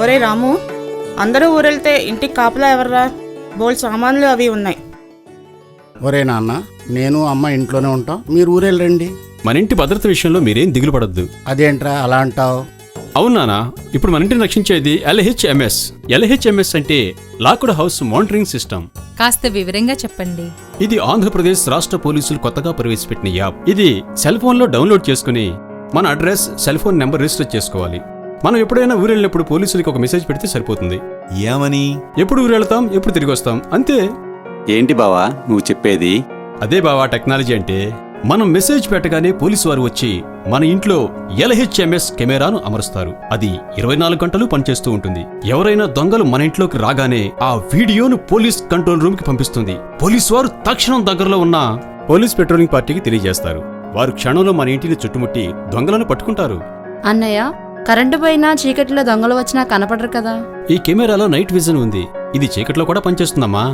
ఒరే రాము, అందరూ ఊరెళ్తే ఇంటికి కాపలా ఎవర్రా? బోల్ సామాన్లు అవి ఉన్నాయి. ఒరే నాన్న, నేను అమ్మ ఇంట్లోనే ఉంటాం, మీరు ఊరెళ్ళండి. మన ఇంటి భద్రత విషయంలో మీరేం దిగులు పడద్దు. అదేంట్రా అలా అంటావు? అవునానా, ఇప్పుడు మన ఇంటిని రక్షించేది LHMS. LHMS అంటే లాక్డ్ హౌస్ మానిటరింగ్ సిస్టమ్. కాస్త వివరంగా చెప్పండి. ఇది ఆంధ్రప్రదేశ్ రాష్ట్ర పోలీసులు కొత్తగా ప్రవేశపెట్టిన యాప్. ఇది సెల్ ఫోన్ లో డౌన్లోడ్ చేసుకుని మన address, cell phone number register చేసుకోవాలి. మనం ఎప్పుడైనా ఊరెళ్ళినప్పుడు పోలీసులకి ఒక మెసేజ్ పెడితే సరిపోతుంది. ఏమని? ఎప్పుడు ఊరెళ్తాం, ఎప్పుడు తిరిగి వస్తాం, అంతే. ఏంటి బావా నువ్వు చెప్పేది? అదే బావా టెక్నాలజీ అంటే. మనం మెసేజ్ పెట్టగానే పోలీసు వారు వచ్చి మన ఇంట్లో LHMS కెమెరాను అమరుస్తారు. అది 24 గంటలు పనిచేస్తూ ఉంటుంది. ఎవరైనా దొంగలు మన ఇంట్లోకి రాగానే ఆ వీడియోను పోలీస్ కంట్రోల్ రూమ్ కి పంపిస్తుంది. పోలీసు వారు తక్షణం దగ్గరలో ఉన్న పోలీస్ పెట్రోలింగ్ పార్టీకి తెలియజేస్తారు. వారు క్షణంలో మన ఇంటిని చుట్టుముట్టి దొంగలను పట్టుకుంటారు. అన్నయ్య, కరెంటు పోయినా చీకటిలో దొంగలు వచ్చినా కనపడరు కదా. ఈ కెమెరాలో నైట్ విజన్ ఉంది. ఇది చీకట్లో కూడా పనిచేస్తుందమ్మా.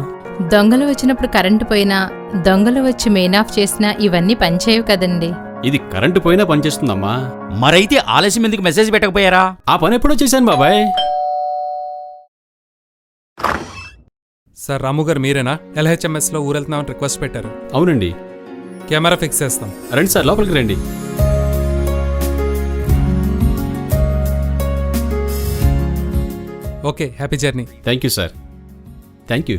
దొంగలు వచ్చినప్పుడు కరెంటు పోయినా, దొంగలు వచ్చి మెయిన్ ఆఫ్ చేసినా ఇవన్నీ పనిచేయవు కదండి. ఇది కరెంటు పోయినా పనిచేస్తుందమ్మా. మరైతే ఆలస్యం ఎందుకు మెసేజ్ పెట్టకపోయారా? ఆ పని ఎప్పుడో చేశాను బాబాయ్. సార్, రాము గారు మీరేనా? LHMSలో ఊరెళ్తున్నామని రిక్వెస్ట్ పెట్టారు. అవునండి. కెమెరా ఫిక్స్ చేస్తాం. రండి సార్, లోపలికి రండి. Okay, happy journey. Thank you sir, thank you.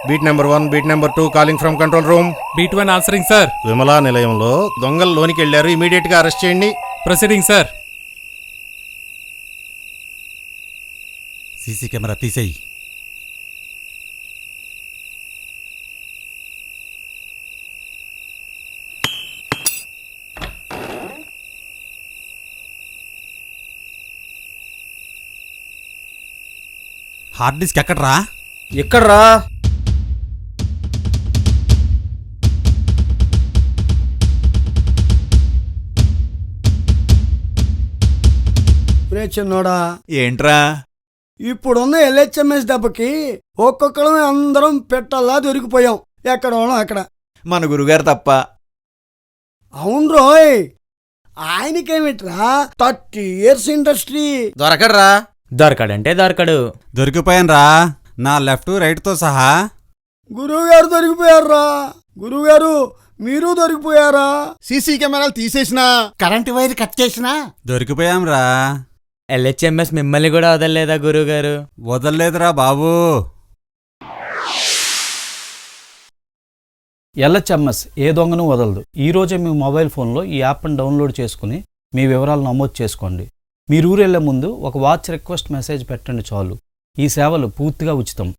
Beat number 1, beat number 2 calling from control room. Beat 1 answering sir. Vimala నిలయంలో దొంగలు లోనికి వెళ్లారు, ఇమీడియట్ గా అరెస్ట్ చేయండి. Proceeding sir. సీసీ కెమెరా తీసేయి. హార్డ్ డిస్క్ ఎక్కడ్రా? ఎక్కడ్రా? చిన్నోడా, ఏంట్రా? ఇప్పుడున్న LHMS దెబ్బకి ఒక్కొక్కరం అందరం పెట్టల్లా దొరికిపోయాం. ఎక్కడ వాళ్ళం అక్కడ. మన గురుగారు తప్ప. అవును రోయ్, ఆయనకేమిట్రా 30 years ఇండస్ట్రీ. దొరకడ్రా? దొరకడంటే దొరకడు. దొరికిపోయాను రా, నా లెఫ్ట్ రైట్ తో సహా. గురువుగారు దొరికిపోయారా? గురువుగారు మీరు దొరికిపోయారా? సీసీ కెమెరాలు తీసేసినా, కరెంటు వైర్ కట్ చేసినా దొరికిపోయాం రా. LHMS మిమ్మల్ని కూడా వదలలేదా గురువుగారు? వదలలేదురా బాబూ. LHMS ఏ దొంగను వదలదు. ఈరోజే మీ మొబైల్ ఫోన్లో ఈ యాప్ను డౌన్లోడ్ చేసుకుని మీ వివరాలు నమోదు చేసుకోండి. మీరు ఊరెళ్లే ముందు ఒక వాచ్ రిక్వెస్ట్ మెసేజ్ పెట్టండి చాలు. ఈ సేవలు పూర్తిగా ఉచితం.